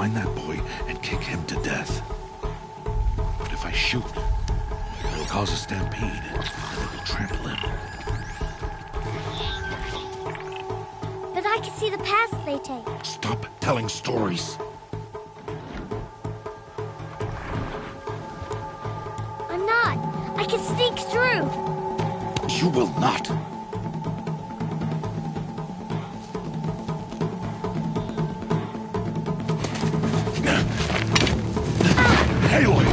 find that boy and kick him to death. But if I shoot, it'll cause a stampede, and it will trample him. But I can see the paths they take. Stop telling stories. I'm not. I can sneak through. You will not. Aloy!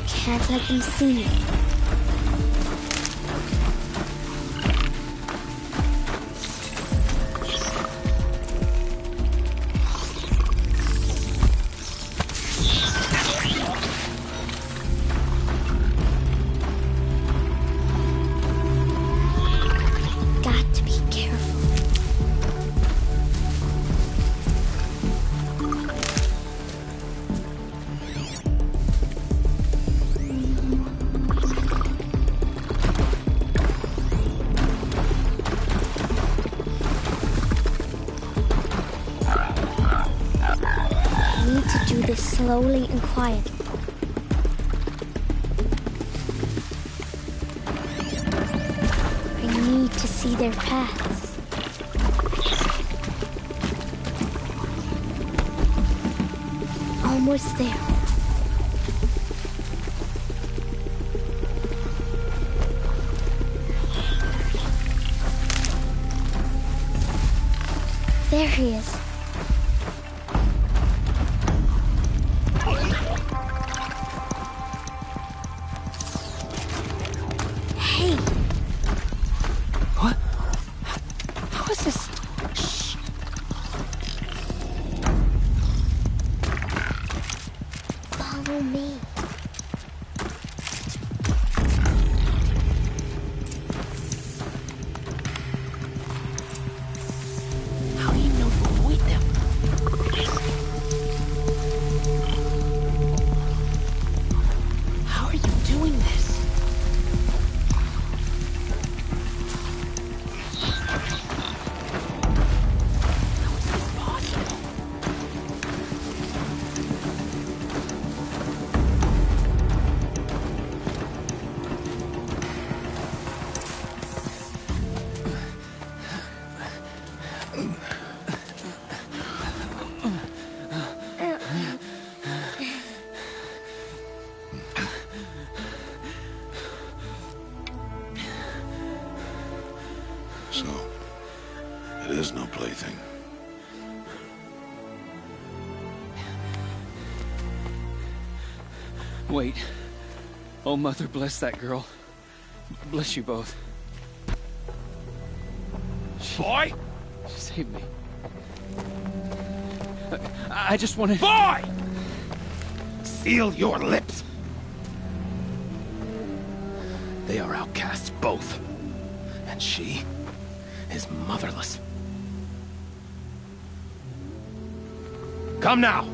Can't let them see me. Got to be careful. Do this slowly and quietly. I need to see their paths. Almost there. There he is. So, it is no plaything. Wait. Oh, Mother, bless that girl. Bless you both. Boy! She saved me. I just wanted... Boy! Seal your lips! They are outcasts, both. And she is motherless. Come now!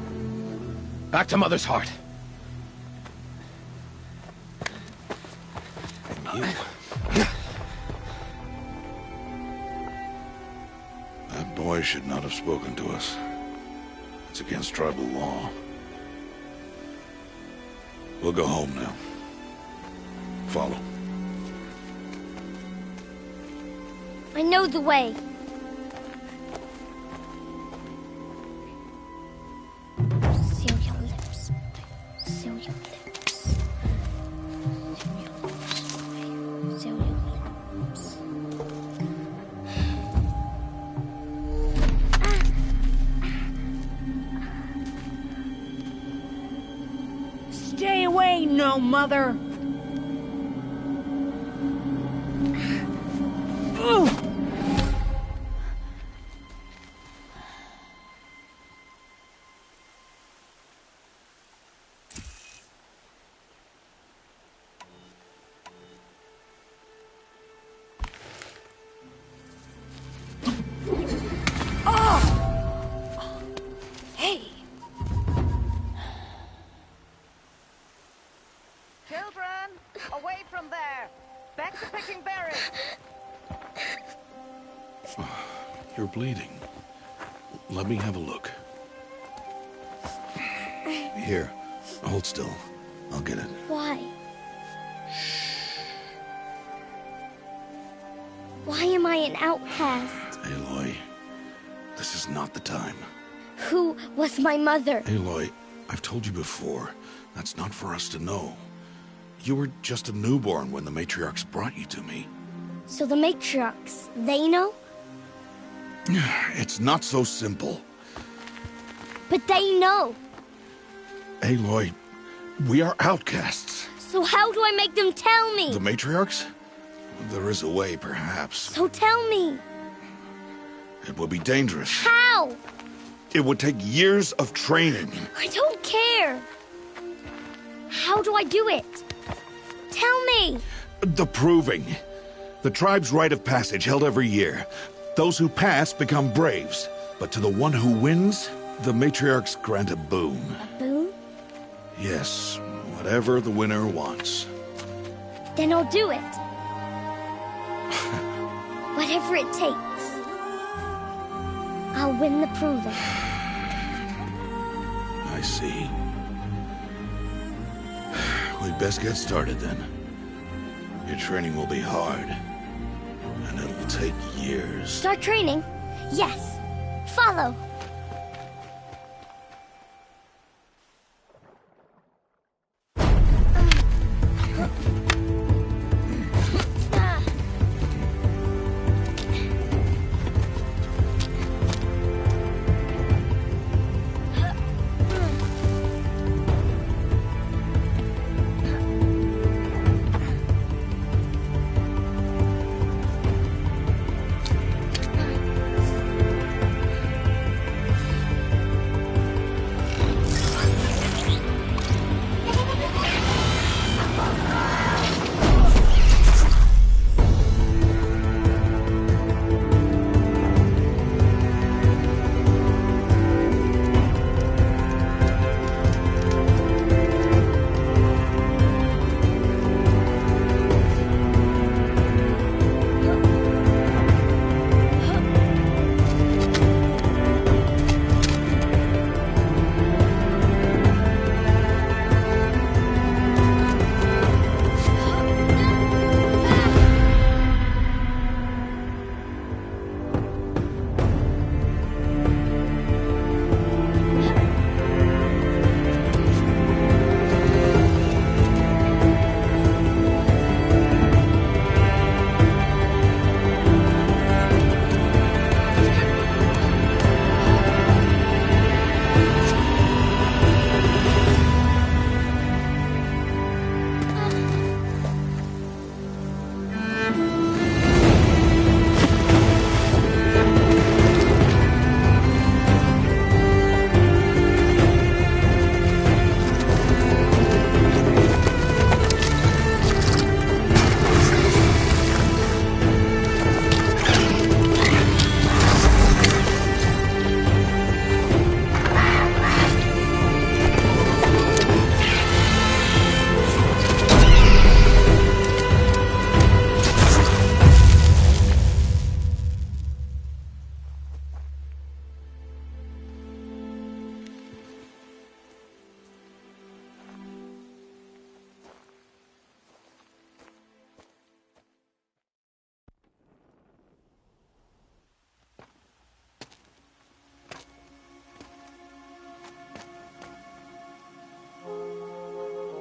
Back to Mother's heart. And you... That boy should not have spoken to us. It's against tribal law. We'll go home now. Follow. I know the way. Seal your lips. Seal your lips. Seal your lips. Stay away, no mother. Ooh. Away from there! Back to picking berries! You're bleeding. Let me have a look. Here, hold still. I'll get it. Why? Why am I an outcast? Aloy, this is not the time. Who was my mother? Aloy, I've told you before, that's not for us to know. You were just a newborn when the matriarchs brought you to me. So the matriarchs, they know? It's not so simple. But they know. Aloy, we are outcasts. So how do I make them tell me? The matriarchs? There is a way, perhaps. So tell me. It would be dangerous. How? It would take years of training. I don't care. How do I do it? Tell me. The proving. The tribe's rite of passage held every year. Those who pass become braves. But to the one who wins, the matriarchs grant a boon. A boon? Yes, whatever the winner wants. Then I'll do it. Whatever it takes. I'll win the proving. I see. We'd best get started then. Your training will be hard. And it'll take years. Start training? Yes. Follow.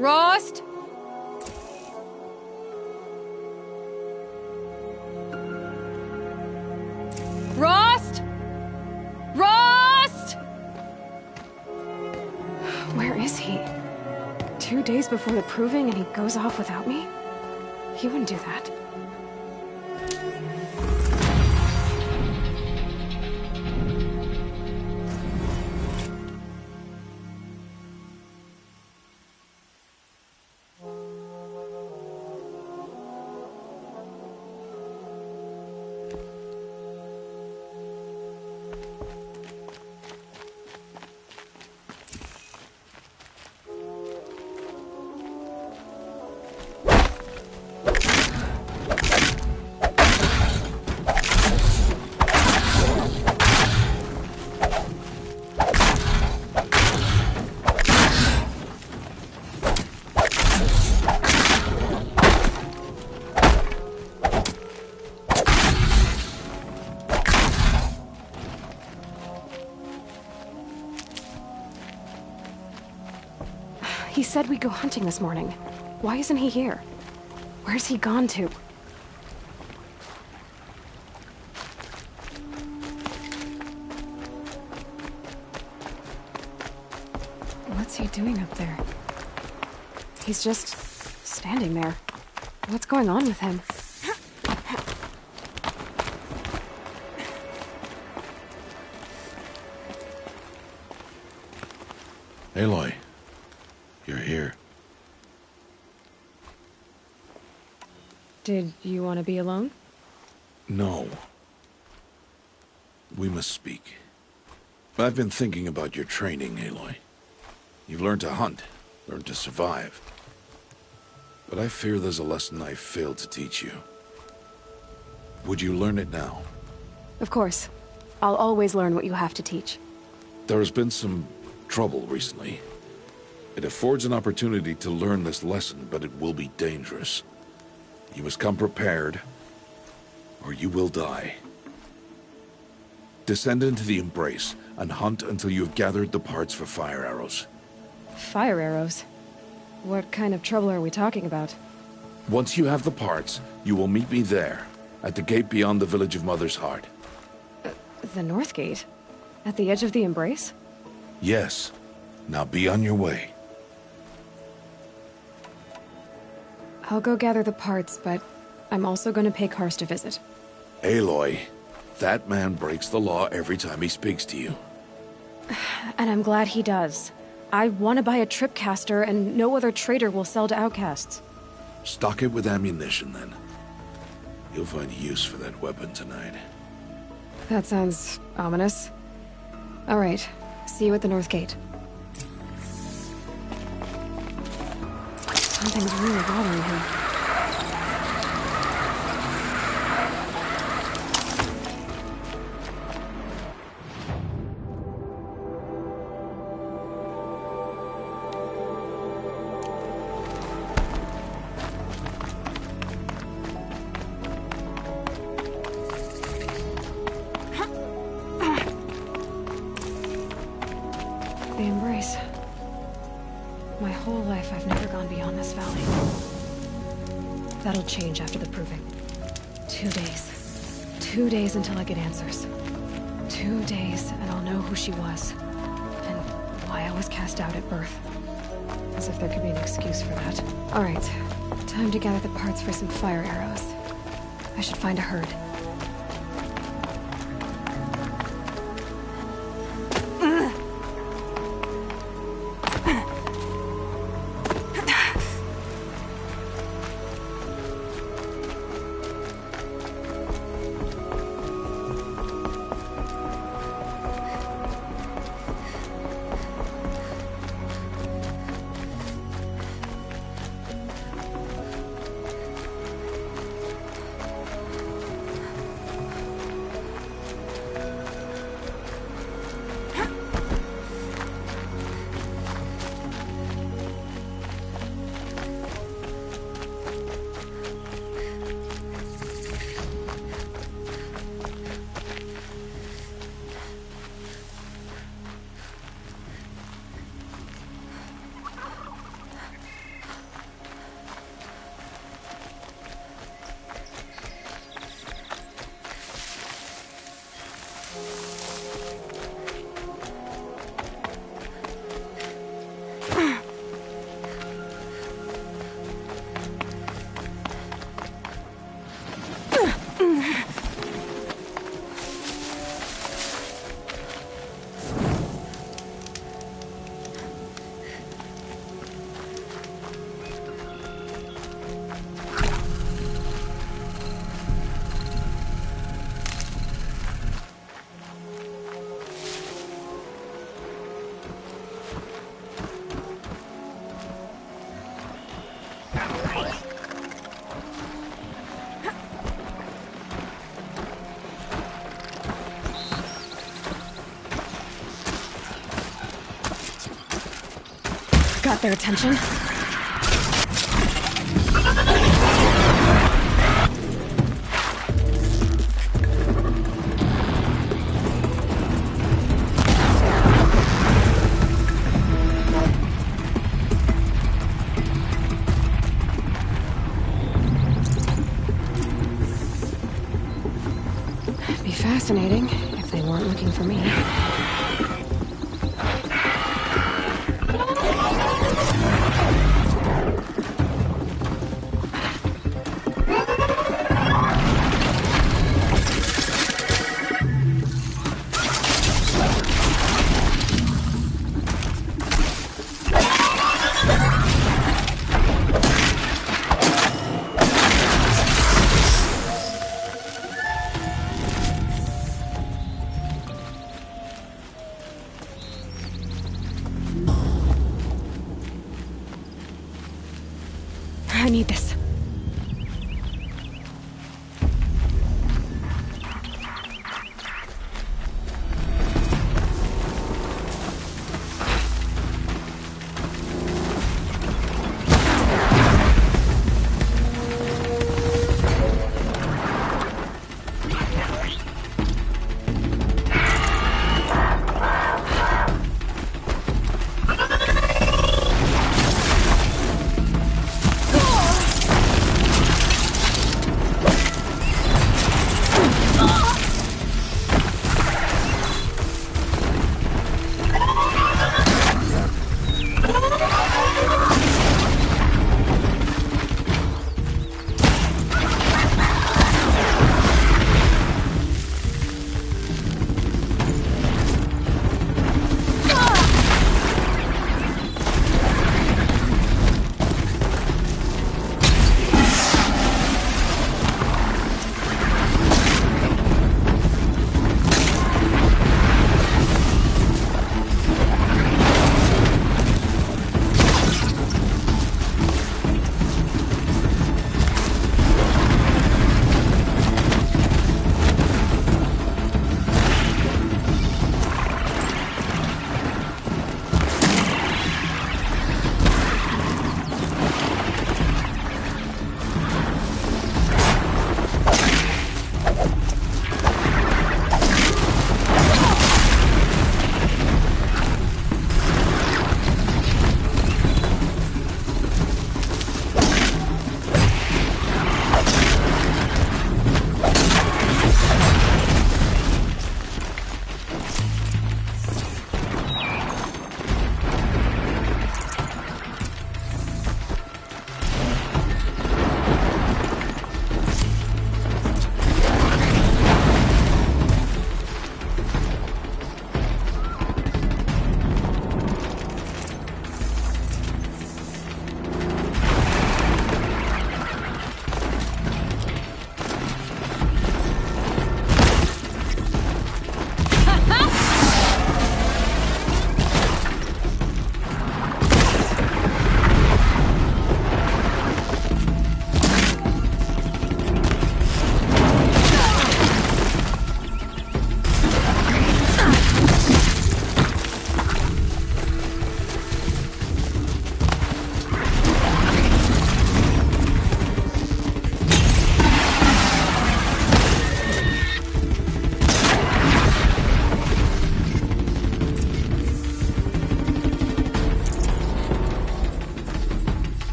Rost? Rost? Rost? Where is he? 2 days before the proving and he goes off without me? He wouldn't do that. He said we'd go hunting this morning. Why isn't he here? Where's he gone to? What's he doing up there? He's just standing there. What's going on with him? Aloy, you're here. Did you want to be alone? No. We must speak. I've been thinking about your training, Aloy. You've learned to hunt, learned to survive. But I fear there's a lesson I failed to teach you. Would you learn it now? Of course. I'll always learn what you have to teach. There has been some trouble recently. It affords an opportunity to learn this lesson, but it will be dangerous. You must come prepared, or you will die. Descend into the Embrace, and hunt until you have gathered the parts for fire arrows. Fire arrows? What kind of trouble are we talking about? Once you have the parts, you will meet me there, at the gate beyond the village of Mother's Heart. The North Gate? At the edge of the Embrace? Yes. Now be on your way. I'll go gather the parts, but I'm also going to pay Karst a visit. Aloy, that man breaks the law every time he speaks to you. And I'm glad he does. I want to buy a tripcaster, and no other trader will sell to outcasts. Stock it with ammunition, then. You'll find use for that weapon tonight. That sounds ominous. All right. See you at the North Gate. Something's really bothering him. The Embrace. My whole life, I've never gone beyond this valley. That'll change after the proving. 2 days. 2 days until I get answers. 2 days, and I'll know who she was. And why I was cast out at birth. As if there could be an excuse for that. Alright, time to gather the parts for some fire arrows. I should find a herd. Got their attention. for me. I need this.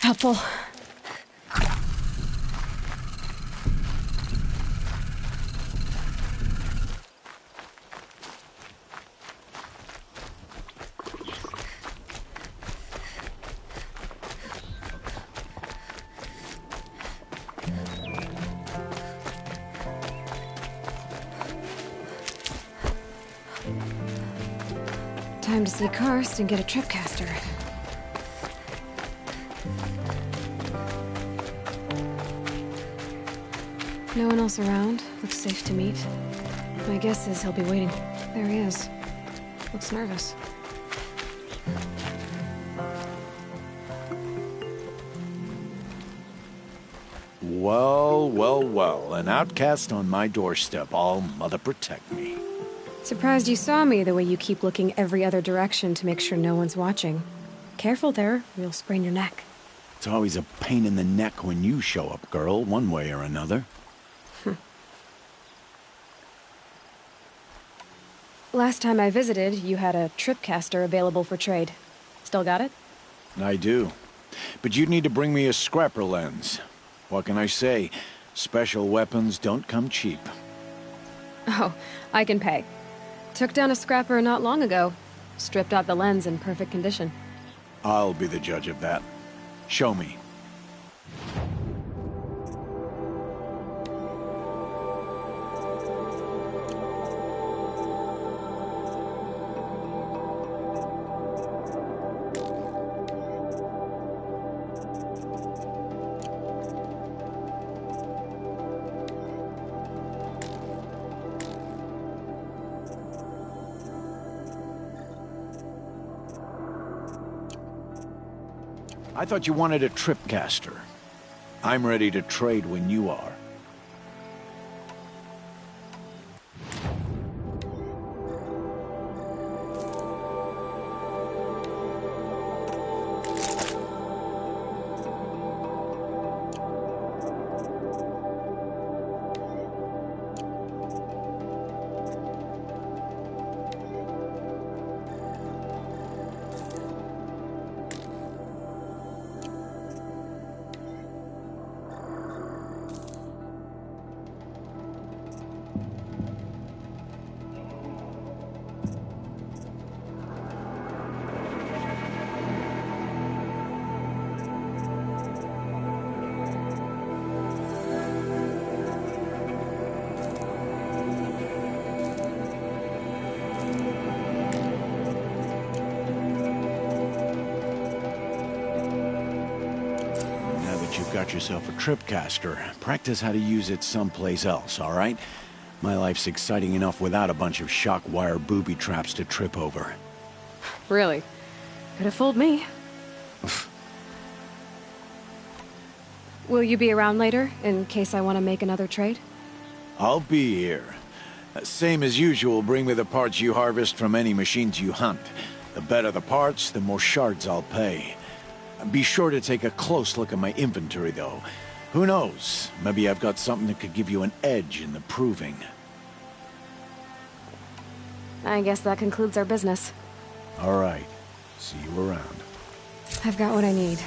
Helpful. Time to see Karst and get a tripcaster. No one else around. Looks safe to meet. My guess is he'll be waiting. There he is. Looks nervous. Well, well, well. An outcast on my doorstep. All mother protect me. Surprised you saw me the way you keep looking every other direction to make sure no one's watching. Careful there, or you'll sprain your neck. It's always a pain in the neck when you show up, girl, one way or another. Last time I visited, you had a tripcaster available for trade. Still got it? I do. But you'd need to bring me a scrapper lens. What can I say? Special weapons don't come cheap. Oh, I can pay. Took down a scrapper not long ago. Stripped out the lens in perfect condition. I'll be the judge of that. Show me. I thought you wanted a tripcaster. I'm ready to trade when you are. You've got yourself a tripcaster. Practice how to use it someplace else, all right? My life's exciting enough without a bunch of shock wire booby traps to trip over. Really? Could have fooled me. Will you be around later, in case I want to make another trade? I'll be here. Same as usual, bring me the parts you harvest from any machines you hunt. The better the parts, the more shards I'll pay. Be sure to take a close look at my inventory, though. Who knows? Maybe I've got something that could give you an edge in the proving. I guess that concludes our business. All right. See you around. I've got what I need.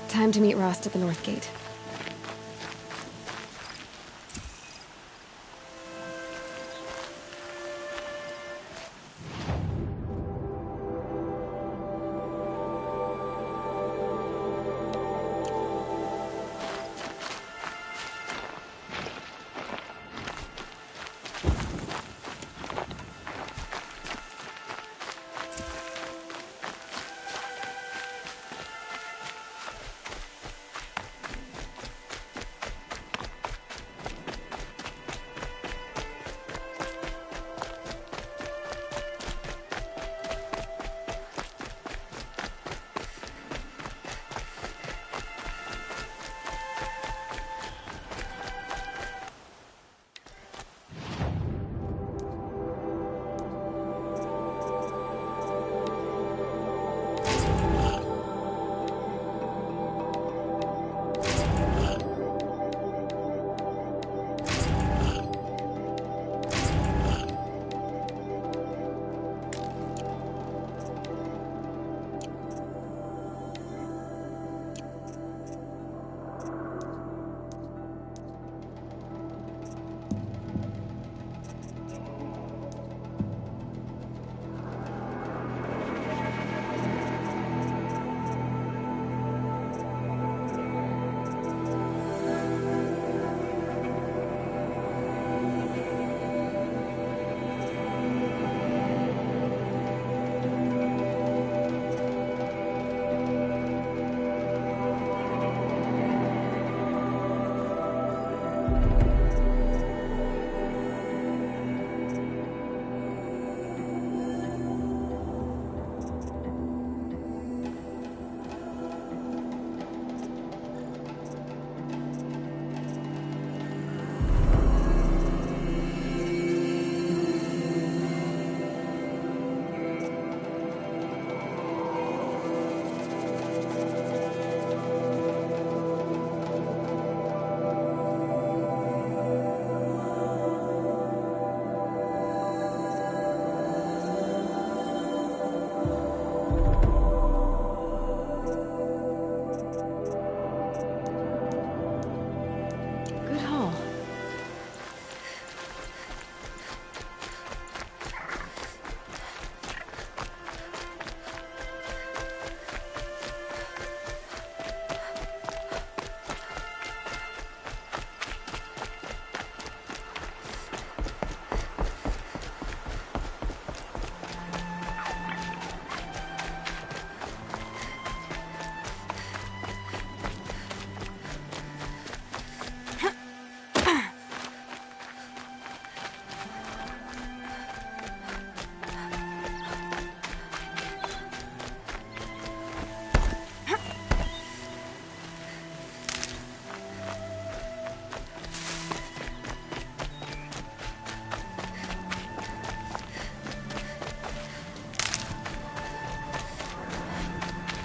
Time to meet Rost at the North Gate.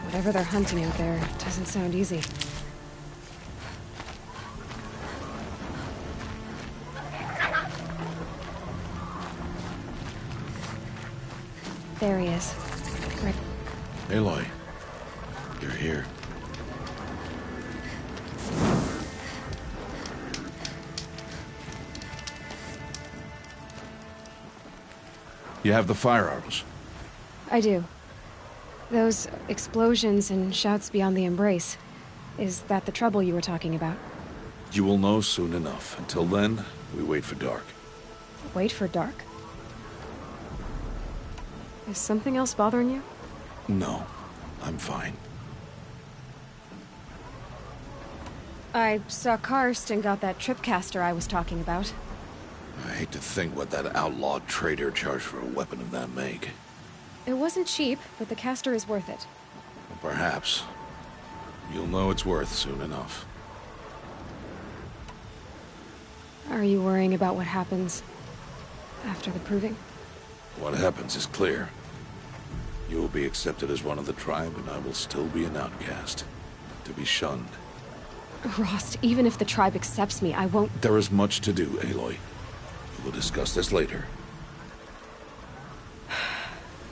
Whatever they're hunting out there doesn't sound easy. There he is. Right. Aloy, you're here. You have the fire arrows. I do. Those explosions and shouts beyond the embrace. Is that the trouble you were talking about? You will know soon enough. Until then, we wait for dark. Wait for dark? Is something else bothering you? No, I'm fine. I saw Karst and got that tripcaster I was talking about. I hate to think what that outlawed trader charged for a weapon of that make. It wasn't cheap, but the caster is worth it. Perhaps. You'll know it's worth soon enough. Are you worrying about what happens after the proving? What happens is clear. You will be accepted as one of the tribe, and I will still be an outcast. To be shunned. Rost, even if the tribe accepts me, I won't— There is much to do, Aloy. We will discuss this later.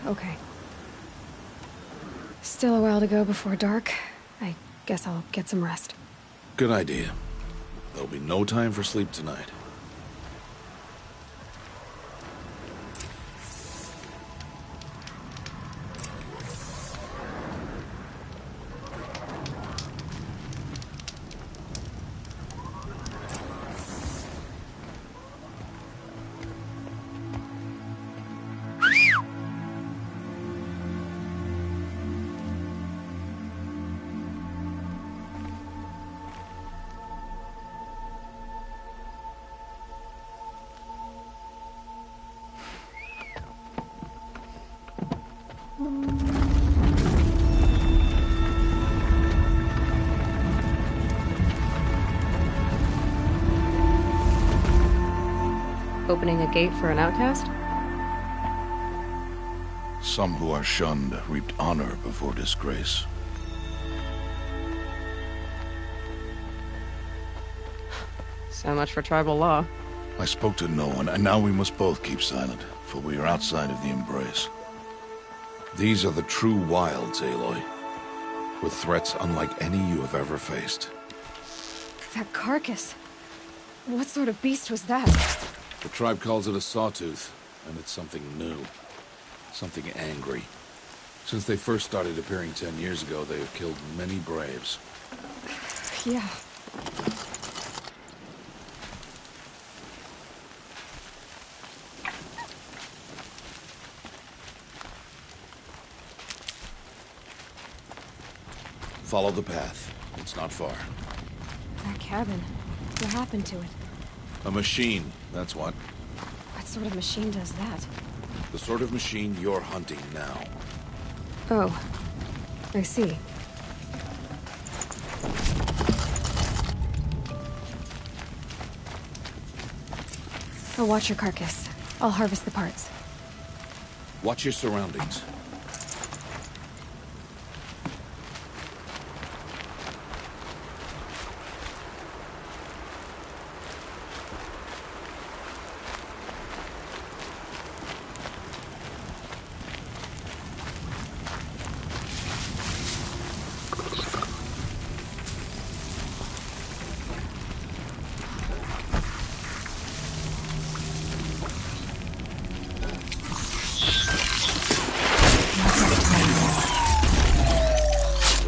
Okay. Still a while to go before dark. I guess I'll get some rest. Good idea. There'll be no time for sleep tonight. Opening a gate for an outcast? Some who are shunned reaped honor before disgrace. So much for tribal law. I spoke to no one, and now we must both keep silent, for we are outside of the embrace. These are the true wilds, Aloy, with threats unlike any you have ever faced. That carcass. What sort of beast was that? The tribe calls it a sawtooth, and it's something new. Something angry. Since they first started appearing 10 years ago, they have killed many braves. Yeah. Follow the path. It's not far. That cabin. What happened to it? A machine, that's what. What sort of machine does that? The sort of machine you're hunting now. Oh. I see. I'll watch your carcass. I'll harvest the parts. Watch your surroundings.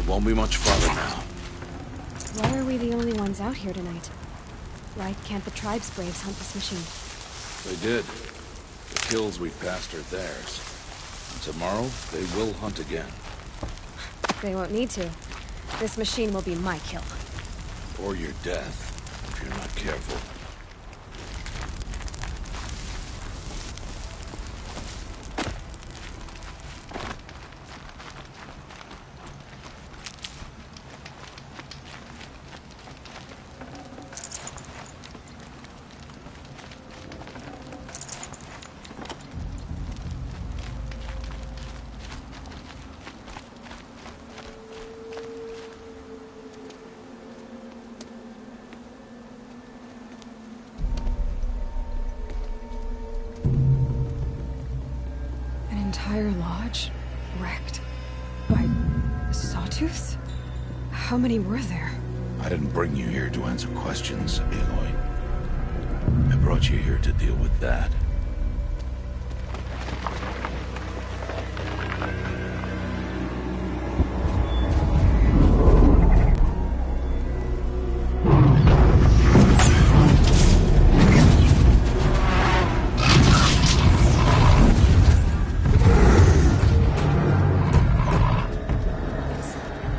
Won't be much farther now. Why are we the only ones out here tonight? Why can't the tribe's braves hunt this machine? They did. The kills we've passed are theirs. And tomorrow, they will hunt again. They won't need to. This machine will be my kill. Or your death, if you're not careful. entire lodge wrecked by sawtooths? How many were there? I didn't bring you here to answer questions, Aloy. I brought you here to deal with that.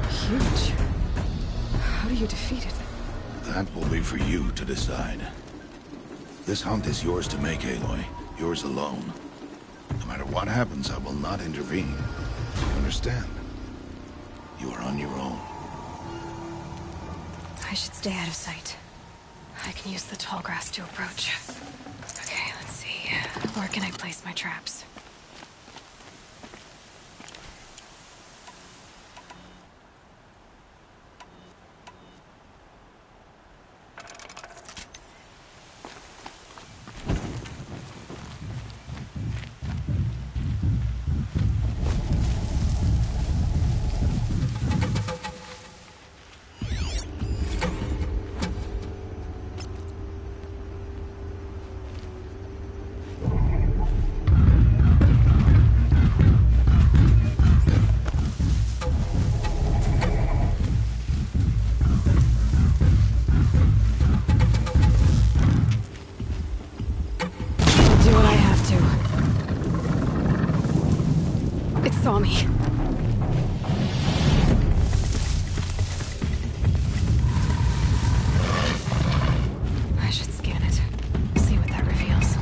Huge. How do you defeat it? That will be for you to decide. This hunt is yours to make, Aloy. Yours alone. No matter what happens, I will not intervene. You understand? You are on your own. I should stay out of sight. I can use the tall grass to approach. Okay, let's see. Where can I place my traps? Do what I have to. It saw me. I should scan it. See what that reveals.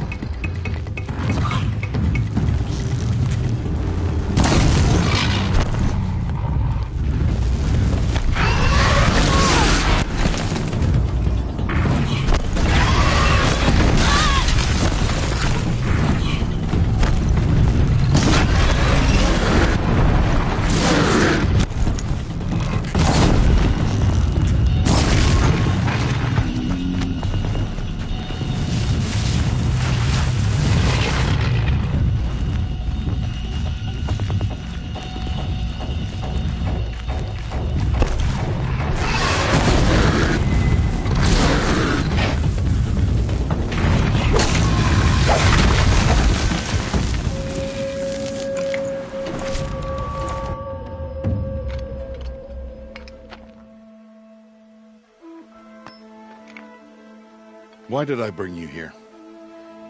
Why did I bring you here?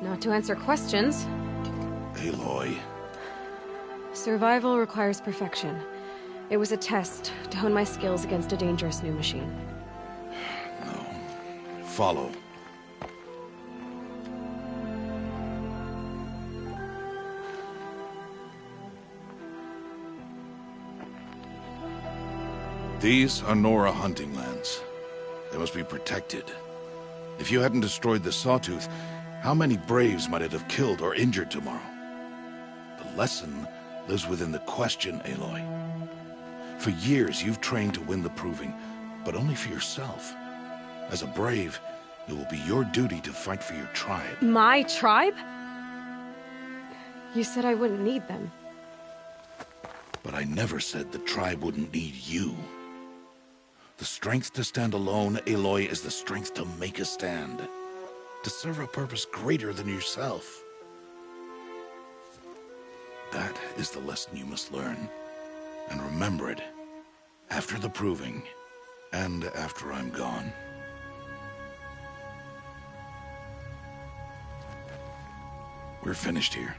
Not to answer questions. Aloy. Survival requires perfection. It was a test to hone my skills against a dangerous new machine. No. Follow. These are Nora hunting lands. They must be protected. If you hadn't destroyed the Sawtooth, how many Braves might it have killed or injured tomorrow? The lesson lives within the question, Aloy. For years, you've trained to win the Proving, but only for yourself. As a Brave, it will be your duty to fight for your tribe. My tribe? You said I wouldn't need them. But I never said the tribe wouldn't need you. The strength to stand alone, Aloy, is the strength to make a stand. To serve a purpose greater than yourself. That is the lesson you must learn. And remember it. After the Proving. And after I'm gone. We're finished here.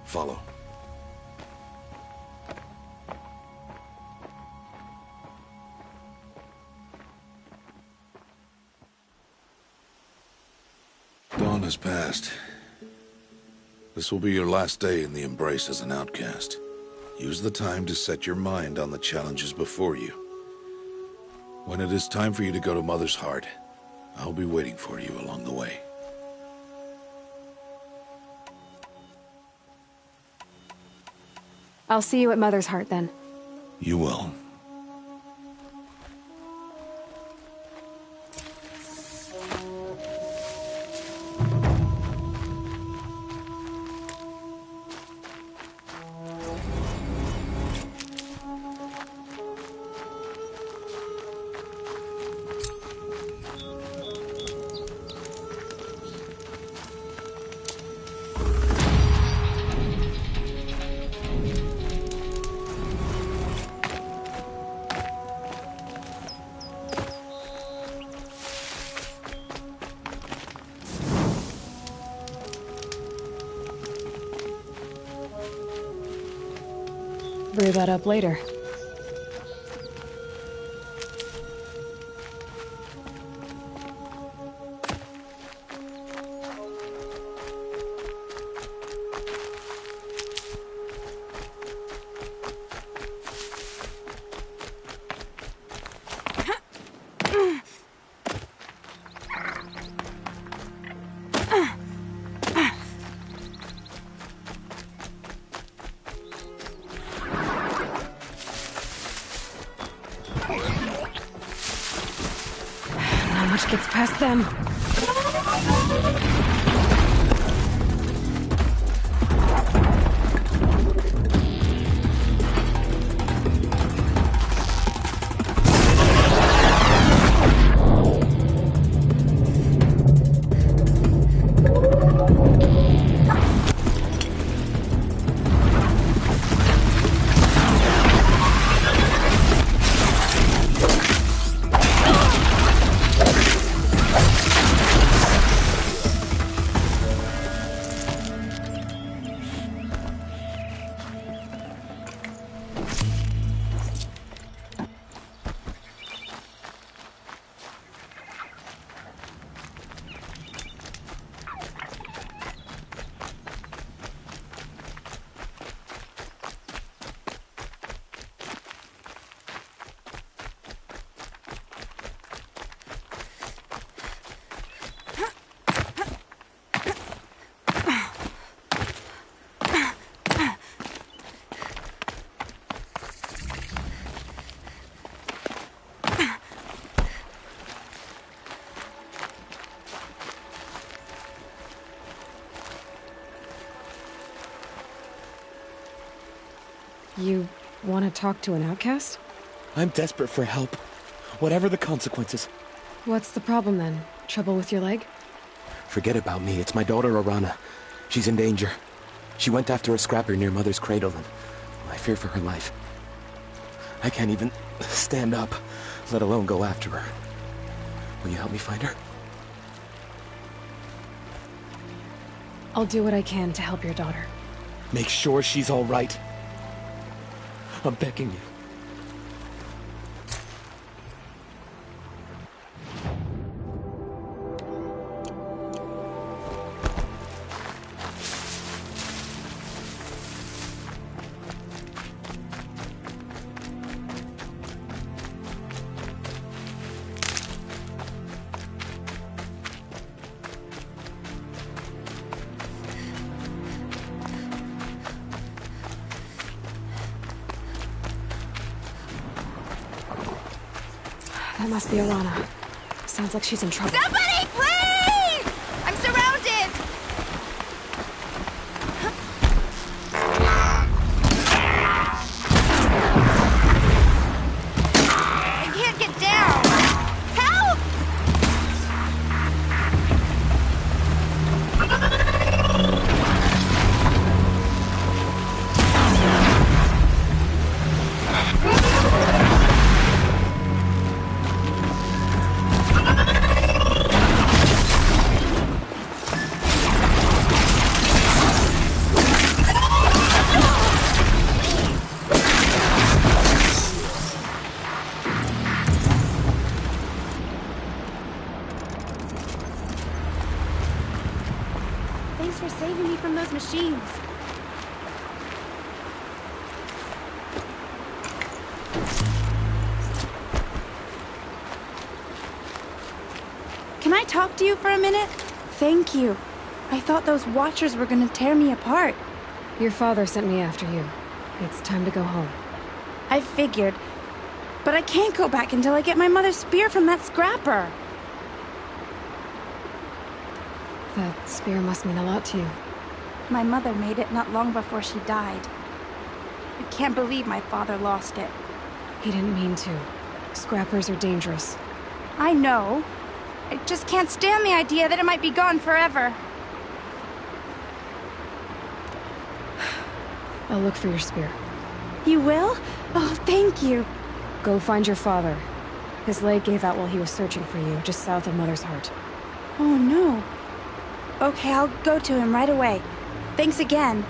Follow. Dawn has passed. This will be your last day in the Embrace as an outcast. Use the time to set your mind on the challenges before you. When it is time for you to go to Mother's Heart, I'll be waiting for you along the way. I'll see you at Mother's Heart then. You will. Brew that up later. Not much gets past them. You want to talk to an outcast? I'm desperate for help. Whatever the consequences. What's the problem then? Trouble with your leg? Forget about me. It's my daughter, Arana. She's in danger. She went after a scrapper near Mother's cradle, and I fear for her life. I can't even stand up, let alone go after her. Will you help me find her? I'll do what I can to help your daughter. Make sure she's all right. I'm begging you. That must be Arana. Sounds like she's in trouble. Somebody, please! I'm surrounded! I can't get down! Help! Thanks for saving me from those machines. Can I talk to you for a minute? Thank you. I thought those Watchers were gonna tear me apart. Your father sent me after you. It's time to go home. I figured. But I can't go back until I get my mother's spear from that scrapper. That spear must mean a lot to you. My mother made it not long before she died. I can't believe my father lost it. He didn't mean to. Scrappers are dangerous. I know. I just can't stand the idea that it might be gone forever. I'll look for your spear. You will? Oh, thank you. Go find your father. His leg gave out while he was searching for you, just south of Mother's Heart. Oh, no. Okay, I'll go to him right away. Thanks again.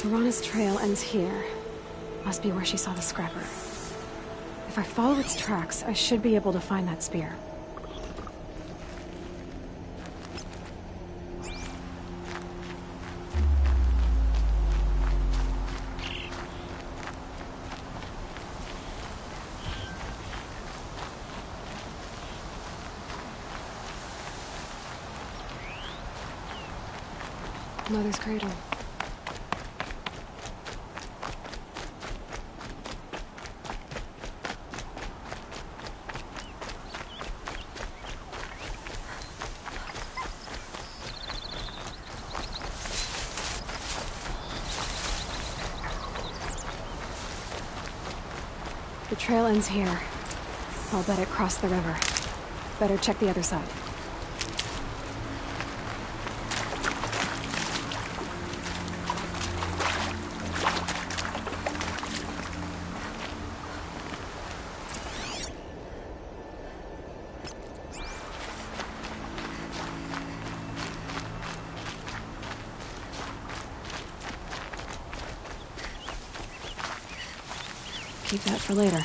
Arana's trail ends here. Must be where she saw the scrapper. If I follow its tracks, I should be able to find that spear. Mother's cradle. The trail ends here. I'll bet it crossed the river. Better check the other side. Keep that for later.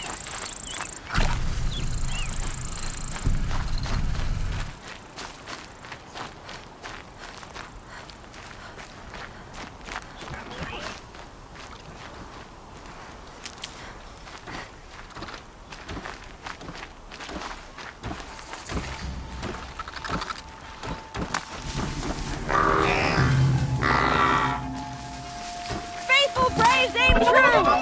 Faithful braves aim true!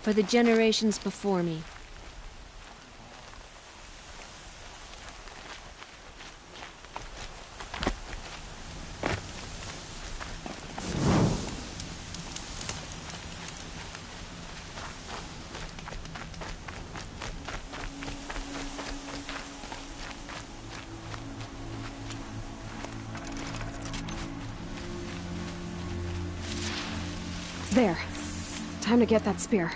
For the generations before me. There. Time to get that spear.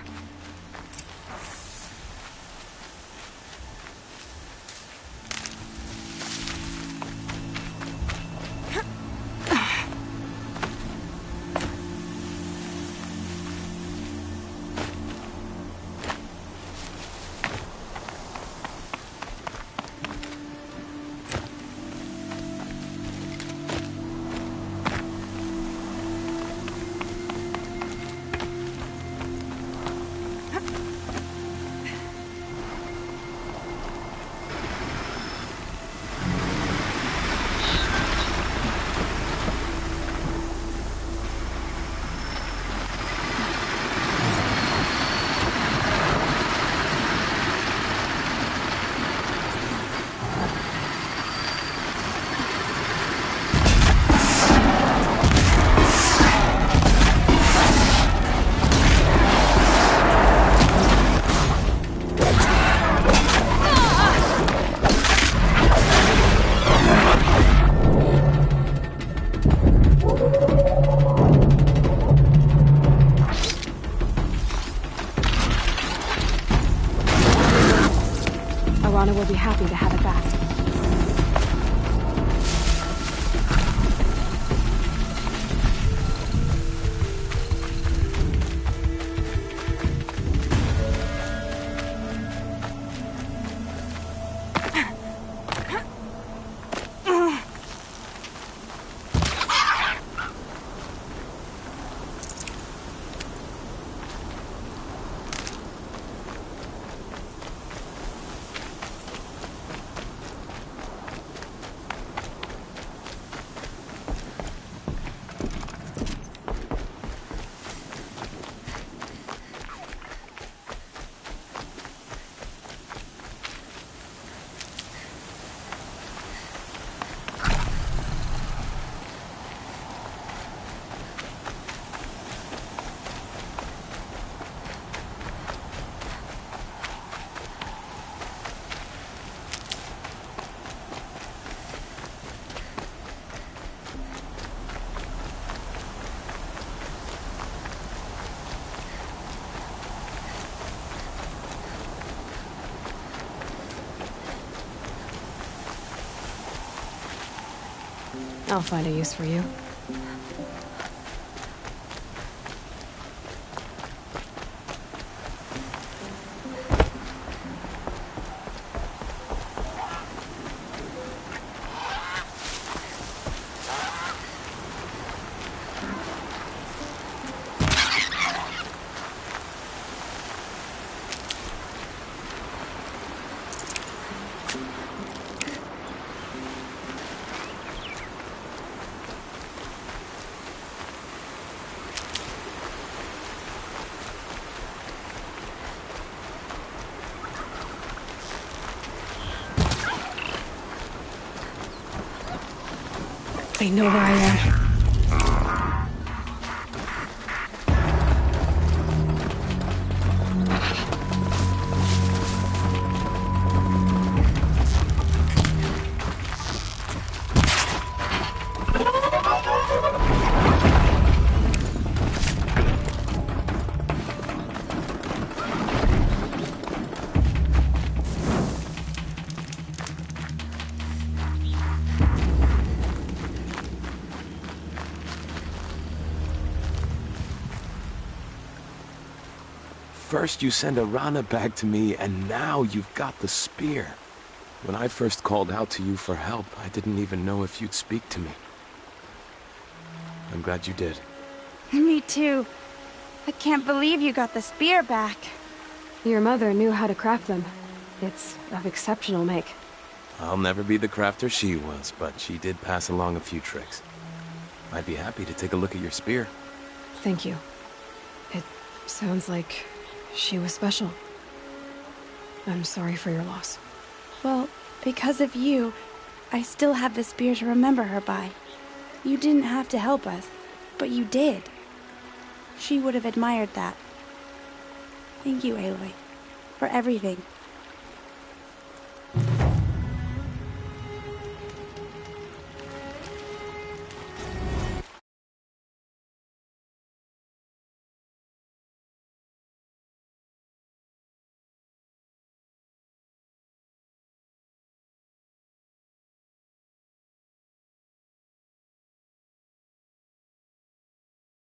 Arana will be happy to have it back. I'll find a use for you. They know where I am. First you send Arana back to me, and now you've got the spear. When I first called out to you for help, I didn't even know if you'd speak to me. I'm glad you did. Me too. I can't believe you got the spear back. Your mother knew how to craft them. It's of exceptional make. I'll never be the crafter she was, but she did pass along a few tricks. I'd be happy to take a look at your spear. Thank you. It sounds like she was special. I'm sorry for your loss. Well, because of you, I still have the spear to remember her by. You didn't have to help us, but you did. She would have admired that. Thank you, Aloy, for everything.